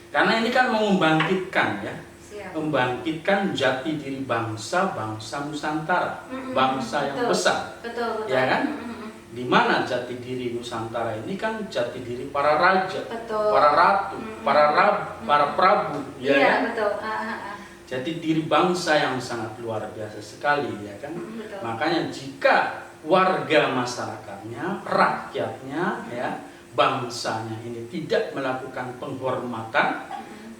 Karena ini kan mau membangkitkan ya, Siap. membangkitkan jati diri bangsa Nusantara, bangsa yang Betul. besar, Betul. ya kan? Di mana jati diri Nusantara ini kan jati diri para raja, Betul. para ratu, para prabu, ya Iya, kan? betul. Jati diri bangsa yang sangat luar biasa sekali, ya kan? Betul. Makanya jika warga masyarakatnya, rakyatnya, ya, bangsanya ini tidak melakukan penghormatan,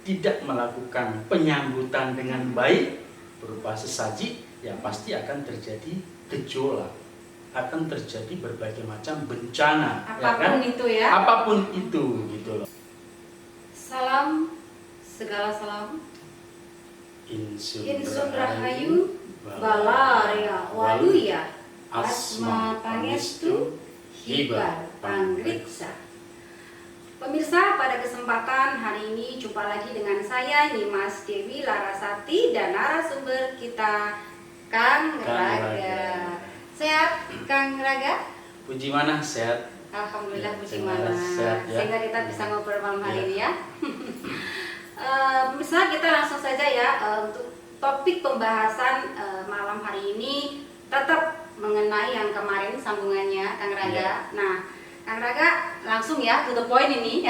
tidak melakukan penyambutan dengan baik berupa sesaji, ya pasti akan terjadi gejolak, akan terjadi berbagai macam bencana, ya kan? Apapun itu ya. Apapun itu, gitu loh. Salam, segala salam. Insun Rahayu, Balaria Waluya, Asma Pangestu, Hibar Pangriksa. Pemirsa, pada kesempatan hari ini jumpa lagi dengan saya Nyimas Dewi Larasati dan narasumber kita Kang Raga. Sehat Kang Raga? Puji mana sehat? Alhamdulillah, Ya, puji mana. sehat, ya. Sehingga kita bisa ngobrol malam hari Ya. ini ya. Pemirsa, kita langsung saja ya untuk topik pembahasan malam hari ini tetap mengenai yang kemarin sambungannya Kang Raga. Ya. Nah, Kang Raga langsung ya to the point ini.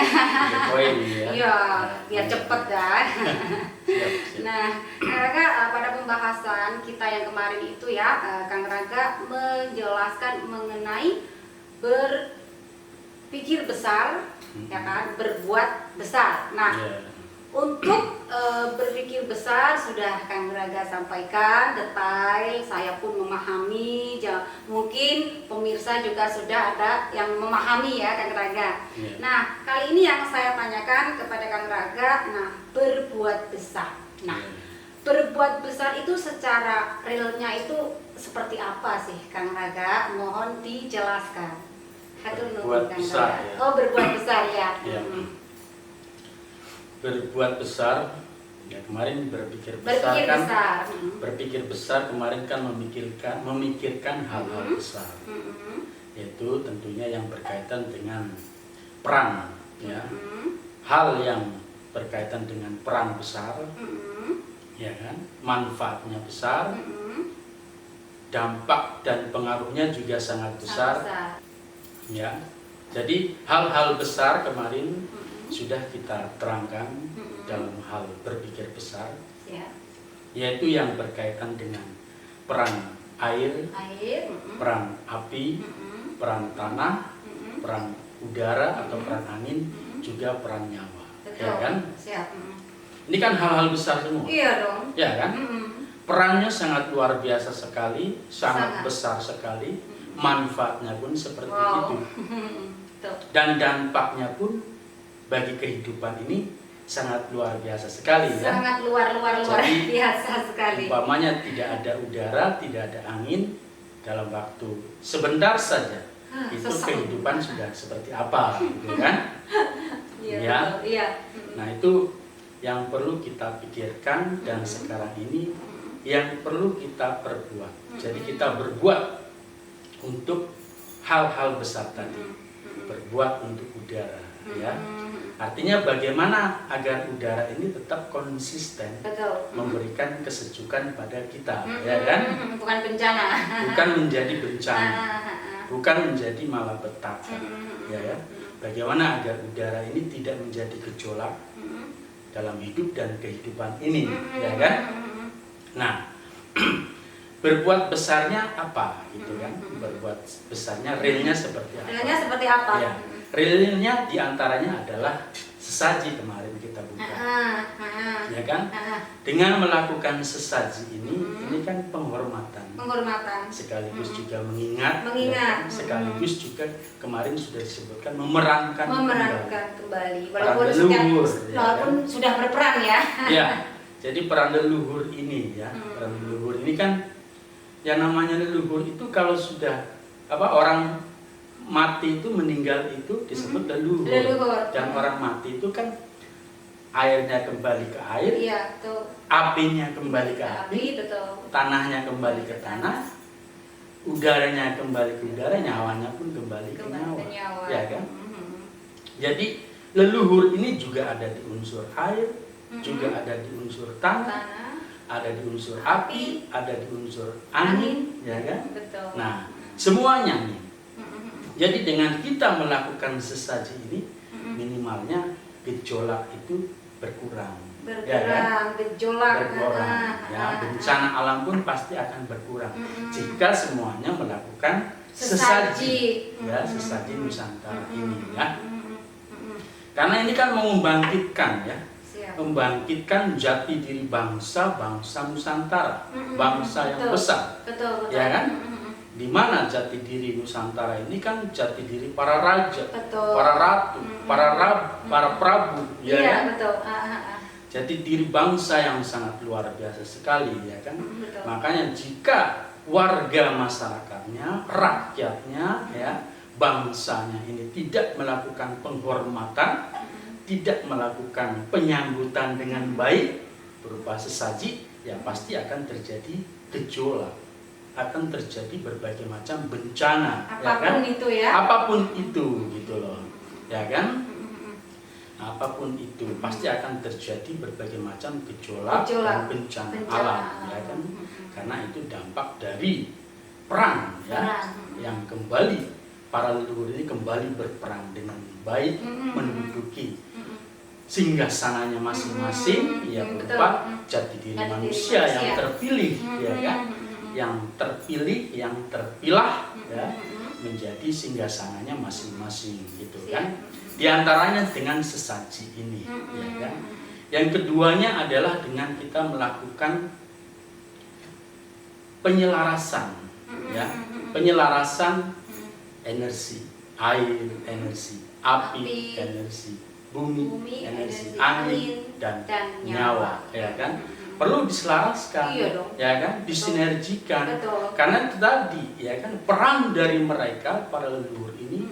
Poin ya. Iya, biar cepet dah. Siap. Nah, Kang Raga, pada pembahasan kita yang kemarin itu ya, Kang Raga menjelaskan mengenai berpikir besar, ya kan, berbuat besar. Nah, Ya. untuk berpikir besar sudah Kang Raga sampaikan detail, saya pun memahami. Mungkin pemirsa juga sudah ada yang memahami ya Kang Raga. Ya. Nah, kali ini yang saya tanyakan kepada Kang Raga, nah, berbuat besar. Nah, Ya. berbuat besar itu secara realnya itu seperti apa sih Kang Raga? Mohon dijelaskan. Hatur nuhun, Berbuat Kang besar, Raga. ya. Oh, berbuat besar ya. Ya. Berbuat besar, ya kemarin berpikir besar Berpikir kan? besar. Berpikir besar kemarin kan memikirkan hal-hal besar, yaitu tentunya yang berkaitan dengan perang, ya. Hal yang berkaitan dengan perang besar, ya kan? Manfaatnya besar, dampak dan pengaruhnya juga sangat besar, ya. Jadi hal-hal besar kemarin sudah kita terangkan dalam hal berpikir besar, Ya. yaitu yang berkaitan dengan peran air, peran api, peran tanah, peran udara atau peran angin, juga peran nyawa. Betul. Ya kan? Siap. Ini kan hal-hal besar semua. Iya dong. Ya kan? Perannya sangat luar biasa sekali, sangat besar sekali. Manfaatnya pun seperti itu. Betul. Dan dampaknya pun bagi kehidupan ini sangat luar biasa sekali, ya. Sangat luar Jadi, biasa sekali. Umpamanya tidak ada udara, tidak ada angin, dalam waktu sebentar saja itu kehidupan sudah seperti apa, gitu kan? Iya. Ya. Betul. Iya. Nah, itu yang perlu kita pikirkan dan sekarang ini yang perlu kita perbuat. Jadi kita berbuat untuk hal-hal besar tadi, berbuat untuk udara, ya. Artinya bagaimana agar udara ini tetap konsisten Betul. memberikan kesejukan pada kita, ya kan? Bukan bencana. Bukan menjadi bencana, bukan menjadi malapetaka, ya. Bagaimana agar udara ini tidak menjadi gejolak dalam hidup dan kehidupan ini, ya kan? Nah, berbuat besarnya apa, gitu kan? Berbuat besarnya realnya seperti apa? Realnya seperti apa? Ya, realnya diantaranya adalah sesaji kemarin kita buka, ya kan? Dengan melakukan sesaji ini kan penghormatan, sekaligus juga mengingat, ya kan? Sekaligus juga kemarin sudah disebutkan memerankan kembali. Peran leluhur, Walaupun sudah berperan ya. Ya, jadi peran leluhur ini, ya, peran leluhur ini kan, yang namanya leluhur itu kalau sudah orang mati itu meninggal itu disebut leluhur. Dan orang mati itu kan airnya kembali ke air, Iya, betul. apinya kembali ke api, betul. tanahnya kembali ke tanah, udaranya kembali ke udara, nyawanya pun kembali ke nyawa. Ya kan? Jadi leluhur ini juga ada di unsur air, juga ada di unsur tanah, ada di unsur api, ada di unsur angin, ya kan? Betul. Nah, semuanya nih. Jadi dengan kita melakukan sesaji ini, minimalnya gejolak itu berkurang. Ya kan? Gejolak. Berkurang. Ya, bencana alam pun pasti akan berkurang jika semuanya melakukan sesaji, ya, sesaji Nusantara ini, ya. Karena ini kan mau membangkitkan, ya. Membangkitkan jati diri bangsa Nusantara, bangsa yang besar, betul. Ya kan? Di mana jati diri Nusantara ini kan jati diri para raja, betul. para ratu, para prabu, ya kan? Betul. Jati diri bangsa yang sangat luar biasa sekali, ya kan? Betul. Makanya jika warga masyarakatnya, rakyatnya, ya, bangsanya ini tidak melakukan penghormatan, tidak melakukan penyambutan dengan baik berupa sesaji, ya pasti akan terjadi gejolak, akan terjadi berbagai macam bencana, apapun ya kan? itu, ya. Apapun itu, gitu loh, ya kan? Apapun itu pasti akan terjadi berbagai macam gejolak dan bencana alam, ya kan? Karena itu dampak dari perang, ya, yang kembali para leluhur ini kembali berperang dengan baik, menduduki singgasananya masing-masing, ya, berupa jati diri manusia yang terpilih, ya kan? Yang terpilih, yang terpilah, ya, menjadi singgasananya masing-masing, gitu kan? Di antaranya dengan sesaji ini, ya kan? Yang keduanya adalah dengan kita melakukan penyelarasan, ya, penyelarasan energi, air energi, api energi, bumi energi, angin dan nyawa, ya kan? Perlu diselaraskan, ya kan? Disinergikan. Betul. Karena itu tadi, ya kan, peran dari mereka para leluhur ini,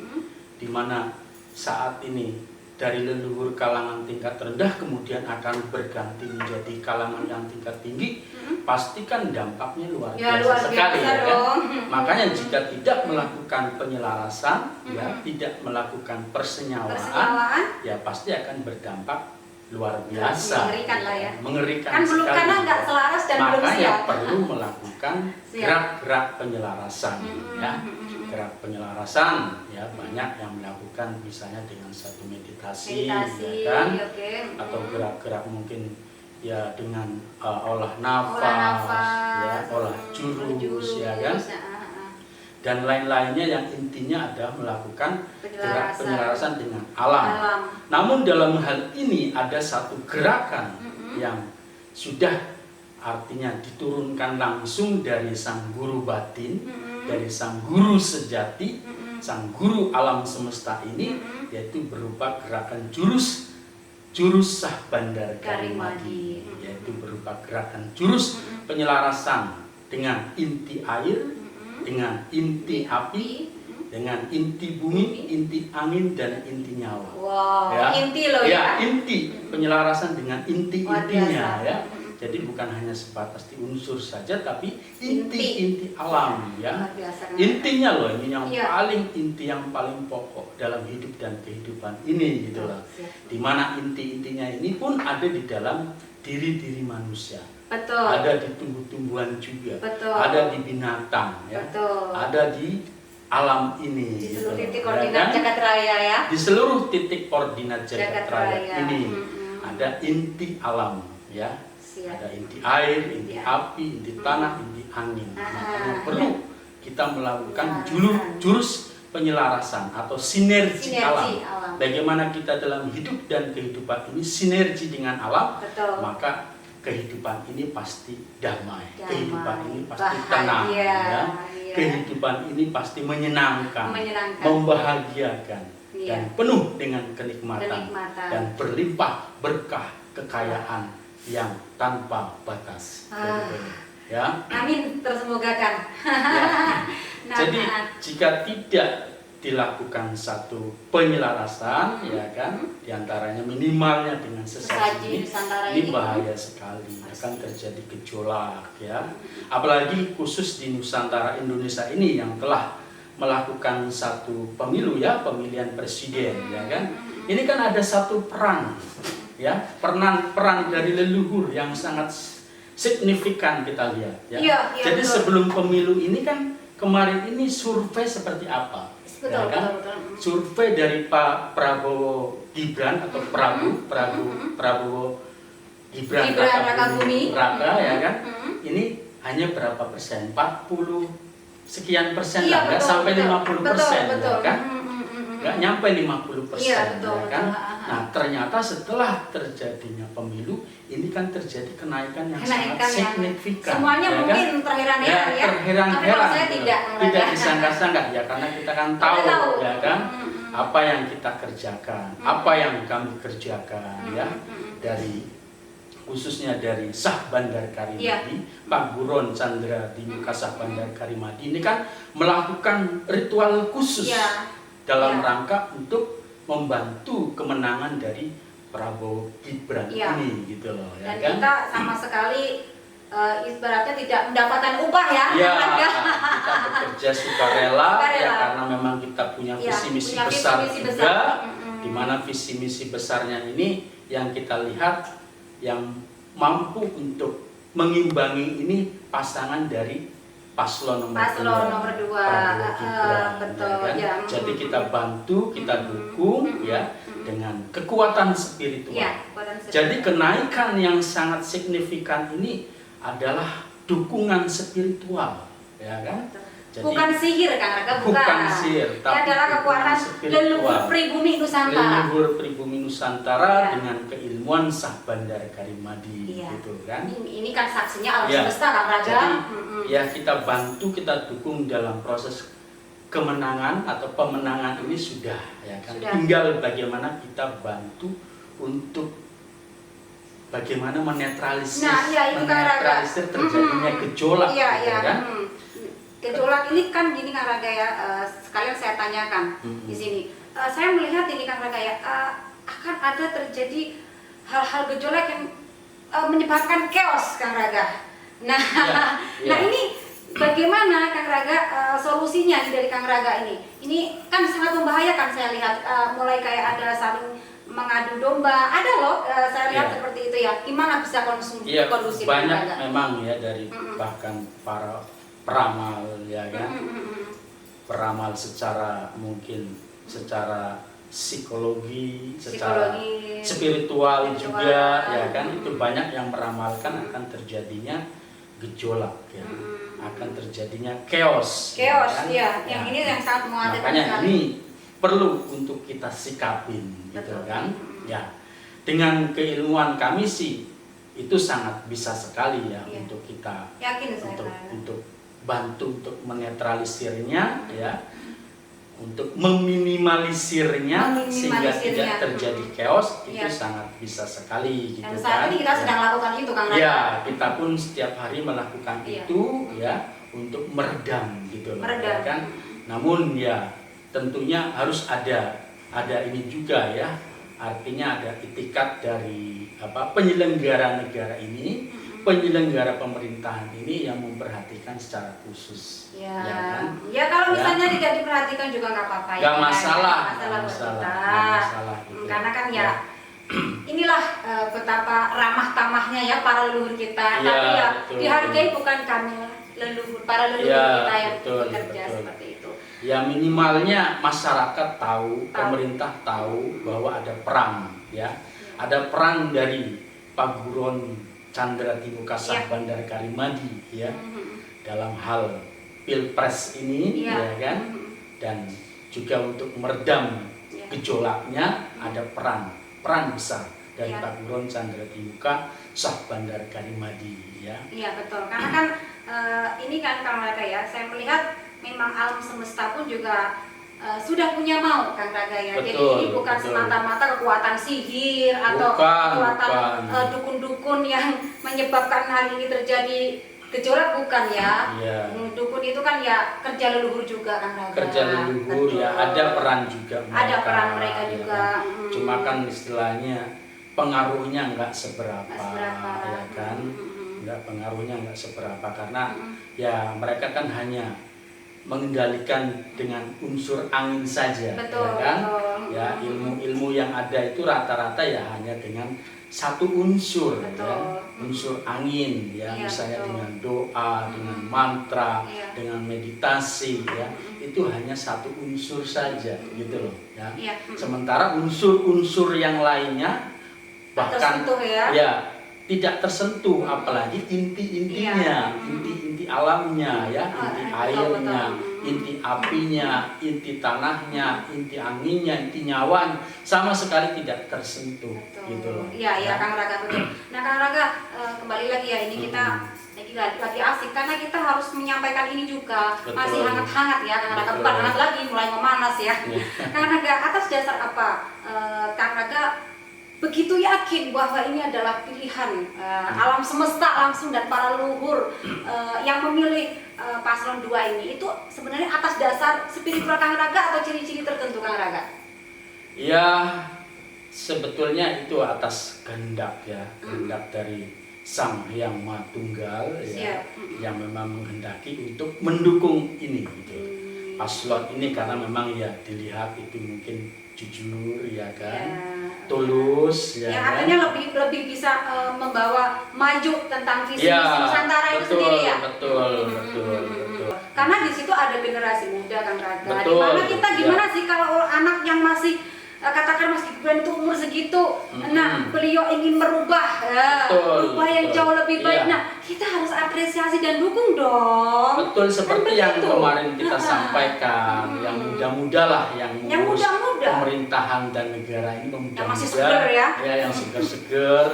di mana saat ini dari leluhur kalangan tingkat rendah kemudian akan berganti menjadi kalangan yang tingkat tinggi, pastikan dampaknya luar biasa sekali, ya kan? Makanya jika tidak melakukan penyelarasan, ya, tidak melakukan persenyawaan, ya pasti akan berdampak luar biasa, mengerikan lah, ya. Mengerikan kan belum, sekali. karena nggak selaras dan belum Makanya siap. perlu melakukan gerak-gerak penyelarasan, ya. Gerak penyelarasan, ya, banyak yang melakukan misalnya dengan satu meditasi, ya kan? Atau gerak-gerak mungkin, ya, dengan olah nafas, ya, olah jurus, ya kan? Dan lain-lainnya yang intinya adalah melakukan gerak penyelarasan dengan alam. Namun dalam hal ini ada satu gerakan yang sudah artinya diturunkan langsung dari sang guru batin, dari sang guru sejati, sang guru alam semesta ini, yaitu berupa gerakan jurus sah bandar Karimadi, yaitu berupa gerakan jurus penyelarasan dengan inti air, dengan inti api, dengan inti bumi, inti angin dan inti nyawa. Wow, ya. Inti loh, ya. Inti penyelarasan dengan inti-intinya, ya. Jadi bukan hanya sebatas di unsur saja, tapi inti alam, ya. Intinya loh, ini yang paling inti, yang paling pokok dalam hidup dan kehidupan ini, gitu loh. Dimana intinya ini pun ada di dalam diri manusia. Betul. Ada di tumbuh-tumbuhan juga. Betul. Ada di binatang, ya. Betul. Ada di alam ini. Di seluruh gitu, titik ya koordinat kan? jagat raya, ya. Di seluruh titik koordinat jagat raya raya ini ada inti alam, ya. Ada inti air, inti api, inti tanah, inti angin. Makanya perlu kita melakukan jurus penyelarasan atau sinergi alam. Bagaimana kita dalam hidup dan kehidupan ini sinergi dengan alam, Betul. maka kehidupan ini pasti damai. Kehidupan ini pasti bahagia, tenang, ya. Iya. Kehidupan ini pasti menyenangkan, membahagiakan, dan penuh dengan kenikmatan, dan berlimpah berkah kekayaan yang tanpa batas. Ya. Amin, tersemogakan. Ya. Jadi jika tidak dilakukan satu penyelarasan, ya kan, diantaranya minimalnya dengan sesaji ini bahaya sekali, akan terjadi gejolak, ya. Apalagi khusus di Nusantara Indonesia ini yang telah melakukan satu pemilu, ya, pemilihan presiden, ya kan, Ini kan ada satu peran, ya, peran dari leluhur yang sangat signifikan kita lihat, ya. Iya, Jadi betul. sebelum pemilu ini kan kemarin ini survei seperti apa? Betul, Ya kan? betul. Survei dari Pak Prabowo Gibran atau Prabowo Gibran Raka Buming Raka, ya kan? Mm-hmm. Ini hanya berapa persen? 40 sekian persen Iya, lah, nggak betul, sampai betul. 50%, Betul. ya kan? Nggak nyampe 50%, Iya, betul, ya kan? betul. Nah, ternyata setelah terjadinya pemilu, ini kan terjadi kenaikan yang sangat Kenaikan yang signifikan. semuanya ya kan? mungkin terheran-heran ya. Tapi terheran-heran. kalau saya tidak disangka-sangka, ya karena kita kan tahu, ya kan? Apa yang kita kerjakan, apa yang kami kerjakan, ya, dari khususnya dari Sah Bandar Karimadi, Pak Buron Chandra Timuka Sah Bandar Karimadi ini kan melakukan ritual khusus dalam rangka untuk membantu kemenangan dari Prabowo Gibran ini, gitu loh, ya. Dan kan? kita sama sekali ibaratnya tidak mendapatkan upah ya. Ya, kita bekerja sukarela, ya, karena memang kita punya visi misi besar juga, di mana visi misi besarnya ini yang kita lihat yang mampu untuk mengimbangi ini pasangan dari paslon nomor 2, Prabowo Gibran, betul, ya kan? ya. Jadi kita bantu, kita dukung, ya, dengan kekuatan spiritual. Jadi kenaikan yang sangat signifikan ini adalah dukungan spiritual, ya kan? Jadi, bukan sihir kan, Raka, bukan sihir, tapi adalah kekuatan leluhur pribumi Nusantara. Leluhur pribumi Nusantara dengan keilmuan Sah Bandar Karimadi, gitu kan? Ini kan saksinya alam semesta, Kang Raga. Jadi, ya, kita bantu, kita dukung dalam proses kemenangan atau pemenangan ini sudah, ya kan? Tinggal bagaimana kita bantu untuk bagaimana menetralisir, terjadinya gejolak, gitu kan? Gejolak ini kan gini Kang Raga ya, sekalian saya tanyakan di sini. Saya melihat ini Kang Raga ya, akan ada terjadi hal-hal gejolak yang menyebabkan chaos Kang Raga. Nah, nah ini bagaimana Kang Raga solusinya dari Kang Raga ini? Ini kan sangat membahayakan, saya lihat mulai kayak ada saling mengadu domba, ada loh, saya lihat seperti itu ya. Gimana bisa kondusif? Banyak memang ya dari bahkan para peramal, ya kan, peramal secara mungkin secara psikologi, secara spiritual juga, ya kan, itu banyak yang meramalkan akan terjadinya gejolak, ya, akan terjadinya chaos, ya, kan? Yang ini yang sangat mengkhawatirkan. Makanya ini perlu untuk kita sikapin, gitu kan, ya, dengan keilmuan kami sih itu sangat bisa sekali ya untuk kita, untuk bantu untuk menetralisirnya, ya, untuk meminimalisirnya sehingga tidak terjadi chaos, itu sangat bisa sekali, gitu. Dan saat ini kita sedang lakukan itu, Kang Raga. Ya, kita pun setiap hari melakukan itu, ya, untuk meredam, gitu loh, ya kan. Namun ya tentunya harus ada ini juga, ya, artinya ada itikat dari penyelenggara negara ini, penyelenggara pemerintahan ini yang memperhatikan secara khusus. Ya, kan? Ya kalau misalnya tidak diperhatikan juga nggak apa-apa. Nggak masalah, gitu. Karena kan inilah betapa ramah tamahnya ya para leluhur kita. Tapi ya dihargai bukan kami leluhur, para leluhur kita yang bekerja seperti itu. Ya minimalnya masyarakat tahu, pemerintah tahu bahwa ada perang, ya, ada perang dari Pak Buron Chandra Timuka Sah Bandar Karimadi, ya, dalam hal pilpres ini, ya kan, dan juga untuk meredam gejolaknya ada peran besar dari Pak Buron Chandra Timuka Sah Bandar Karimadi, ya. Iya betul, karena kan ini kan Kang Raga ya, saya melihat memang alam semesta pun juga sudah punya mau Kang Raga ya. Jadi ini bukan semata-mata kekuatan sihir atau kekuatan dukun-dukun yang menyebabkan hal ini terjadi gejolak, bukan ya. Dukun itu kan ya kerja leluhur juga Kang Raga. Kerja leluhur, ya, ada peran juga mereka. Ada peran mereka juga. Ya. Cuma kan istilahnya pengaruhnya nggak seberapa, ya kan. Pengaruhnya nggak seberapa karena ya mereka kan hanya mengendalikan dengan unsur angin saja, betul, ya kan? Ya, ilmu-ilmu yang ada itu rata-rata ya hanya dengan satu unsur, ya, unsur angin, ya, Iya, misalnya betul. dengan doa, dengan mantra, Iya. dengan meditasi, ya, itu hanya satu unsur saja, gitu loh, ya. Iya. Sementara unsur-unsur yang lainnya bahkan Tersentuh ya. ya tidak tersentuh, apalagi inti-intinya, Iya. inti-inti alamnya, ya, inti Betul, airnya, betul. inti apinya, inti tanahnya, inti anginnya, inti nyawanya, sama sekali tidak tersentuh, gitu loh. Iya, iya, Kang Raga, betul. Nah, Kang Raga, kembali lagi ya, ini kita lagi asik karena kita harus menyampaikan ini juga. Betul. Masih hangat-hangat ya, Kang Raga. Betul. Bukan hangat lagi, mulai memanas ya. Iya. Kang Raga, atas dasar apa Kang Raga begitu yakin bahwa ini adalah pilihan alam semesta langsung dan para leluhur yang memilih paslon 2 ini, itu sebenarnya atas dasar spiritual Kang Raga atau ciri-ciri tertentu Kang Raga? Ya, sebetulnya itu atas kehendak, ya, kehendak dari Sang Hyang Maha Tunggal, ya, yang memang menghendaki untuk mendukung ini, gitu. Paslon ini karena memang ya dilihat itu mungkin jujur, ya kan, tulus, ya, yang kan? artinya lebih bisa membawa maju tentang visi Ya, misi Nusantara itu sendiri ya. betul. Karena di situ ada generasi muda Kang Raga. Betul, Dimana kita ya. gimana sih kalau anak yang masih katakan Mas Gibran itu umur segitu, nah beliau ingin merubah, yang betul. jauh lebih baik. Iya. Nah, kita harus apresiasi dan dukung dong. Betul, seperti yang begitu. kemarin kita sampaikan, yang muda-muda lah yang mengurus muda-muda. pemerintahan dan negara ini, Yang masih muda-muda, seger ya. yang seger-seger.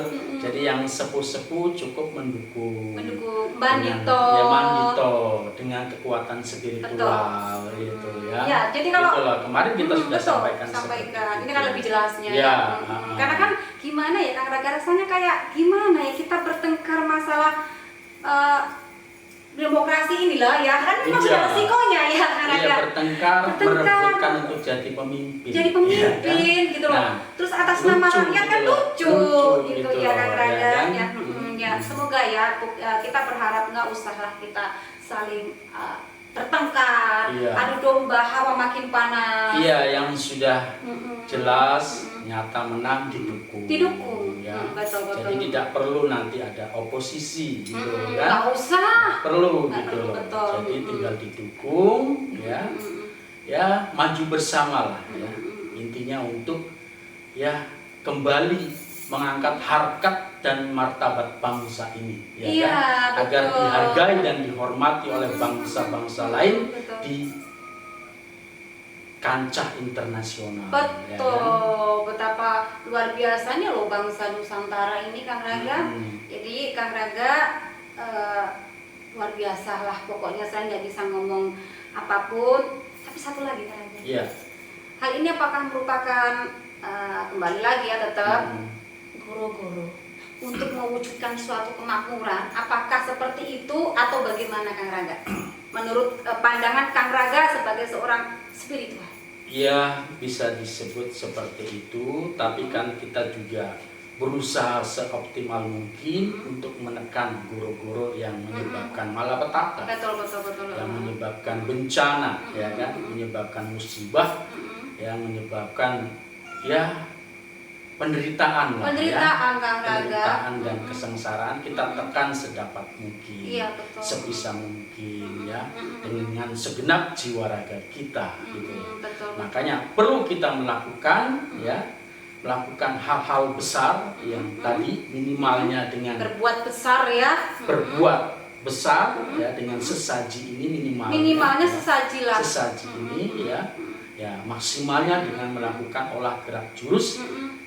Jadi yang sepuh-sepuh cukup mendukung Mbak Dito. Ya, Mandito dengan kekuatan spiritual, gitu ya. Ya, jadi kalau gitu loh. Kemarin kita sudah betul, sampaikan seperti ini kan lebih jelasnya ya. Karena kan gimana ya Kang Raga, rasanya kayak gimana ya kita bertengkar masalah demokrasi inilah ya, kan memang sudah resikonya ya Kang Raga. Iya, bertengkar, merebutkan untuk jadi pemimpin. Jadi pemimpin, ya, kan? gitu loh. Nah, Terus atas nama lucu, rakyat kan gitu loh. lucu, gitu ya loh, Kang Raga. kan? Ya, semoga ya kita berharap nggak usah lah kita saling bertengkar, Iya. adu domba, hawa makin panas. Iya, yang sudah jelas nyata menang didukung. Ya. Betul. Jadi tidak perlu nanti ada oposisi, gitu kan? Nggak usah. Perlu, Nggak gitu perlu, loh. betul. Jadi tinggal didukung, ya. Ya, maju bersama lah, ya. Intinya untuk ya kembali mengangkat harkat dan martabat bangsa ini, ya, Iya, kan? Agar betul. dihargai dan dihormati oleh bangsa-bangsa lain Betul. di kancah internasional. Betul, Ya, kan? betapa luar biasanya loh bangsa Nusantara ini Kang Raga. Jadi Kang Raga luar biasa lah, pokoknya saya nggak bisa ngomong apapun. Tapi satu lagi Kang Raga. Iya. Hal ini apakah merupakan kembali lagi ya tetap goro-goro untuk mewujudkan suatu kemakmuran? Apakah seperti itu atau bagaimana Kang Raga? Menurut pandangan Kang Raga sebagai seorang spiritual. Ya, bisa disebut seperti itu, tapi kan kita juga berusaha seoptimal mungkin untuk menekan guru-guru yang menyebabkan malapetaka, Betul. yang menyebabkan bencana, ya kan, menyebabkan musibah, yang menyebabkan ya penderitaan lah, Penderitaan, ya, Kang Raga. penderitaan dan kesengsaraan kita tekan sedapat mungkin, Iya, betul. sebisa mungkin, ya, dengan segenap jiwa raga kita, gitu. Betul. Makanya perlu kita melakukan, ya, melakukan hal-hal besar yang tadi minimalnya dengan Berbuat besar ya. berbuat besar, ya, dengan sesaji ini Minimalnya sesaji lah. sesaji ini, ya maksimalnya dengan melakukan olah gerak jurus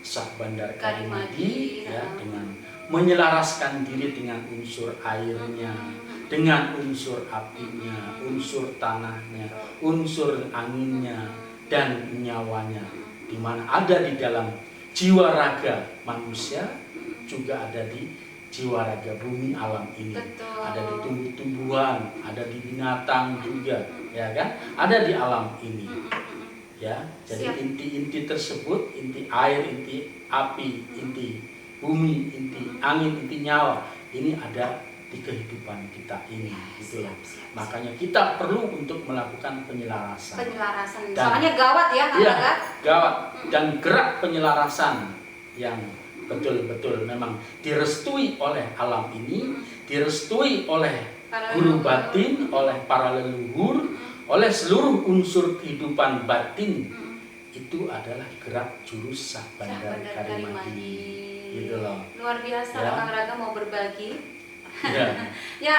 Sah Bandar Karimadi, ya, dengan menyelaraskan diri dengan unsur airnya, dengan unsur apinya, unsur tanahnya, unsur anginnya, dan nyawanya, di mana ada di dalam jiwa raga manusia, juga ada di jiwa raga bumi alam ini. Betul. Ada di tumbuh-tumbuhan, ada di binatang juga, ya kan? Ada di alam ini. Ya, jadi inti-inti tersebut, inti air, inti api, inti bumi, inti angin, inti nyawa, ini ada di kehidupan kita ini, gitu loh. Siap. Makanya kita perlu untuk melakukan penyelarasan. Soalnya gawat ya, Iya, Kang. gawat. Dan gerak penyelarasan yang betul-betul memang direstui oleh alam ini, direstui oleh guru batin, oleh para leluhur, oleh seluruh unsur kehidupan batin. Itu adalah gerak jurus Sah Bandar Karimadi, gitu loh. Luar biasa, Ya. Kang Raga mau berbagi. Ya. Ya,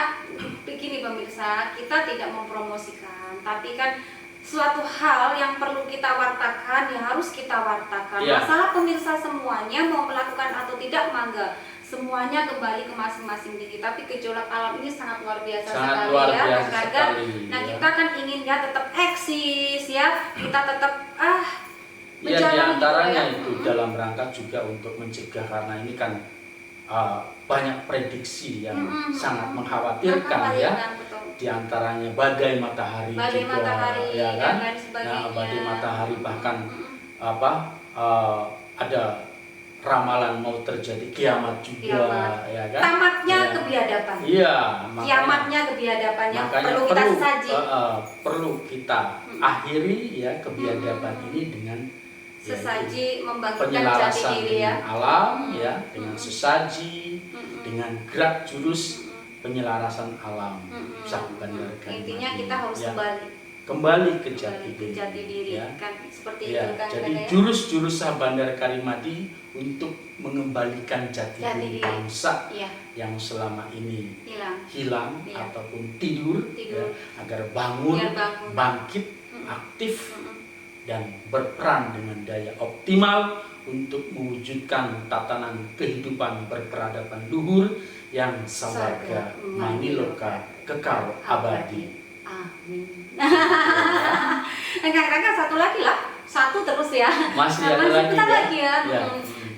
begini pemirsa, kita tidak mempromosikan, tapi kan suatu hal yang perlu kita wartakan, ya harus kita wartakan. Ya. Masalah pemirsa semuanya mau melakukan atau tidak, mangga. Semuanya kembali ke masing-masing diri. Tapi gejolak alam ini sangat luar biasa Sangat sekali luar ya, biasa Kang Raga. sekali, Nah, ya. kita kan ingin ya tetap eksis ya, kita tetap Ya, menjalani diantaranya gitu ya. itu dalam rangka juga untuk mencegah, karena ini kan banyak prediksi yang sangat mengkhawatirkan ya. Betul. Diantaranya badai matahari Badai juga, matahari ya dan kan? lain sebagainya. Nah, badai matahari bahkan ada ramalan mau terjadi kiamat juga, Kiamat. ya kan? Tamatnya Ya. kebiadaban. Iya, Kiamatnya kebiadaban yang makanya perlu kita saji. perlu kita akhiri ya kebiadaban ini dengan Sesaji membangkitkan jati penyelarasan diri ya. dengan alam ya, dengan sesaji, dengan gerak jurus penyelarasan alam Sah Bandar Karimadi. Intinya kita harus ya, kembali ke jati ke jati diri ya. kan seperti Ya, itu kan. jadi Kak, ya. jurus-jurus Sah Bandar Karimadi untuk mengembalikan jati Jati diri diri. bangsa Iya, yang selama ini hilang. Iya. ataupun tidur. Tidur. Ya, agar bangun, Biar bangun. bangkit, aktif, dan berperan dengan daya optimal untuk mewujudkan tatanan kehidupan berperadaban luhur yang sawarga maniloka kekal abadi. Amin. Kang Raga satu lagi lah, satu terus ya. Masih ada lagi bentar ya? lagi ya. Ya.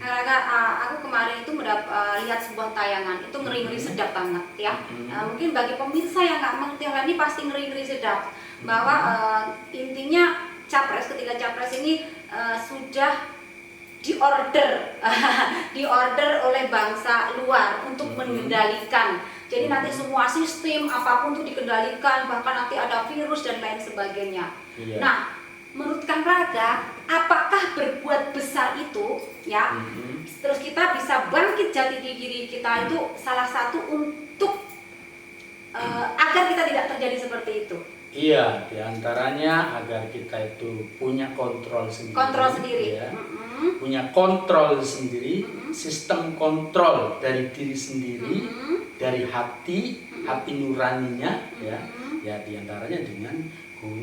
Kang Raga, aku kemarin itu lihat sebuah tayangan, itu ngeri-ngeri sedap banget ya. Mungkin bagi pemirsa yang nggak mengerti hal ini pasti ngeri-ngeri sedap. Bahwa intinya capres, ketiga capres ini sudah diorder oleh bangsa luar untuk mengendalikan. Jadi nanti semua sistem apapun itu dikendalikan, bahkan nanti ada virus dan lain sebagainya. Iya. Nah, menurut Kang Raga, apakah berbuat besar itu ya? Terus kita bisa bangkit jati diri kita itu salah satu untuk agar kita tidak terjadi seperti itu. Iya, diantaranya agar kita itu punya kontrol sendiri. Kontrol sendiri. Ya. Punya kontrol sendiri, sistem kontrol dari diri sendiri, dari hati nuraninya, ya diantaranya dengan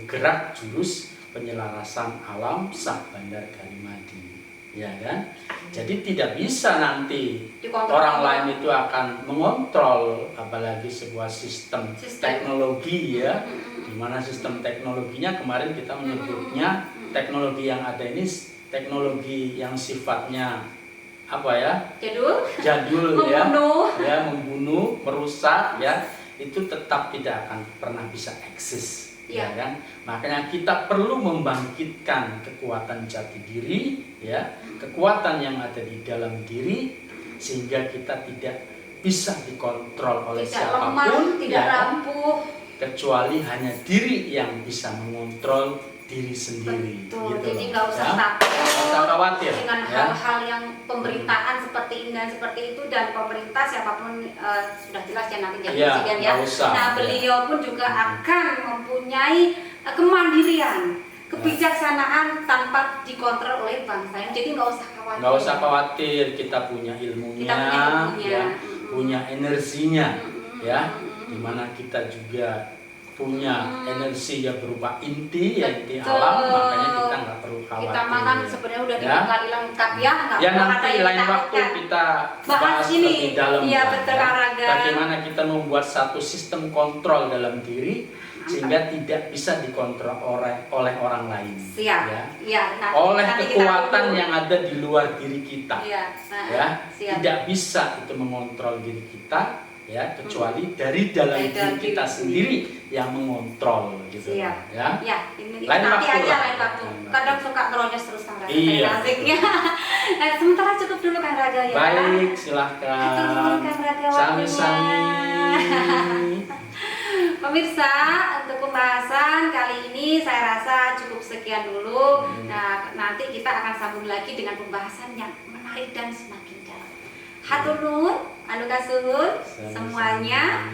gerak jurus penyelarasan alam Sah Bandar Karimadi, ya kan? Jadi tidak bisa nanti orang lain itu akan mengontrol, apalagi sebuah sistem teknologi ya, di mana sistem teknologinya kemarin kita menyebutnya teknologi yang ada ini teknologi yang sifatnya apa ya? Jadul ya, membunuh, merusak ya, itu tetap tidak akan pernah bisa eksis. Ya kan? Makanya kita perlu membangkitkan kekuatan jati diri ya, kekuatan yang ada di dalam diri sehingga kita tidak bisa dikontrol oleh siapapun, tidak rapuh, kecuali hanya diri yang bisa mengontrol diri sendiri. Betul, gitu jadi loh, nggak usah ya. takut, Nggak usah khawatir dengan ya. hal-hal yang pemberitaan seperti ini dan seperti itu, dan pemerintah siapapun sudah jelas ya nanti jadi presiden ya. Nggak usah, Nah, beliau pun juga akan mempunyai kemandirian, kebijaksanaan tanpa dikontrol oleh bangsa. Jadi nggak usah khawatir. Nggak usah khawatir, kita punya ilmunya, ya, punya energinya, ya, dimana kita juga punya energi yang berupa inti, ya inti alam, makanya kita nggak perlu khawatir. Kita makan sebenarnya udah dibekali lengkap ya, nggak ya perlu nanti ada yang lain waktu ditakutkan. kita Bahas bahas ini. lebih dalam. Iya, betul, ya. Karaga. Bagaimana kita membuat satu sistem kontrol dalam diri sehingga tidak bisa dikontrol oleh orang lain. Siap. Ya. Oleh kekuatan yang ada di luar diri kita. Iya. Ya, tidak bisa itu mengontrol diri kita ya, kecuali dari dalam Dari dalam diri kita diri sendiri yang mengontrol gitu. Siap. Ya. Ya, ini Lain nanti waktu aja lah. lain waktu. Lain waktu. Kadang suka teronyos terus Kang Raga. Iya. saking asiknya. Nah, sementara cukup dulu Kang Raga ya. Baik, Atur silahkan. dulu Kang Raga Sami-sami. Pemirsa, untuk pembahasan kali ini saya rasa cukup sekian dulu. Nah, nanti kita akan sambung lagi dengan pembahasan yang menarik dan semakin dalam. Hatur nuhun, anu kasuhun semuanya.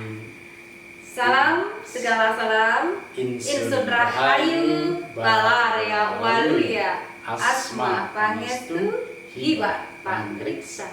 Salam segala salam. Insun rahayu balaria waluya asma pangestu hiba pangriksa.